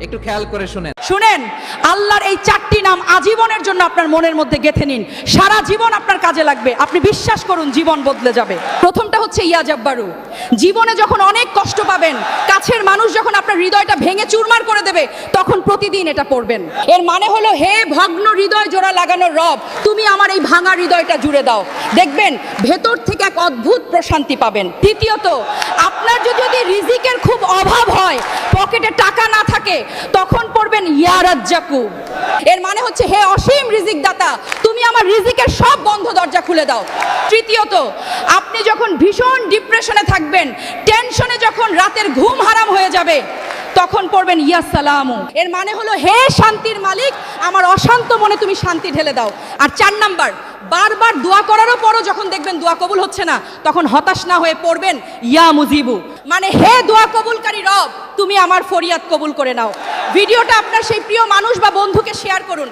একটু খেয়াল করে শুনেন। শুনেন, আল্লাহর এই 4টি নাম আজীবনের জন্য আপনার মনের মধ্যে গেঁথে নিন, সারা জীবন আপনার কাজে লাগবে, আপনি বিশ্বাস করুন জীবন বদলে যাবে। প্রথমটা হচ্ছে ইয়া জাব্বারু। জীবনে যখন অনেক কষ্ট পাবেন, কাছের মানুষ যখন আপনার হৃদয়টা ভেঙে চুরমার করে দেবে, তখন প্রতিদিন এটা পড়বেন। এর মানে হলো, হে ভগ্ন হৃদয় জোড়া লাগানোর রব, তুমি আমার এই ভাঙা হৃদয়টা জুড়ে দাও, দেখবেন ভেতর থেকে এক অদ্ভুত প্রশান্তি পাবেন। দ্বিতীয়ত, আপনার যদি রিজিকের খুব অভাব হয়, পকেটে টাকা না থাকে, তখন পড়বেন ইয়া রাজ্জাকু। এর মানে হচ্ছে, হে অসীম রিজিক দাতা, তুমি আমার রিজিকের সব বন্ধ দরজা খুলে দাও। তৃতীয়ত, আপনি যখন ভীষণ ডিপ্রেশনে থাকবেন, টেনশনে যখন রাতের ঘুম হারাম হয়ে যাবে, তখন পড়বেন ইয়া সালামু। এর মানে হলো, হে শান্তির মালিক, আমার অশান্ত মনে তুমি শান্তি ঢেলে দাও। আর 4 নাম্বার, বারবার দোয়া করারও পরও যখন দেখবেন দোয়া কবুল হচ্ছে না, তখন হতাশ না হয়ে পড়বেন ইয়া মুজিবু, মানে হে দোয়া কবুলকারী রব, তুমি আমার ফরিয়াদ কবুল করে নাও। ভিডিওটা আপনার সেই প্রিয় মানুষ বা বন্ধুকে শেয়ার করুন।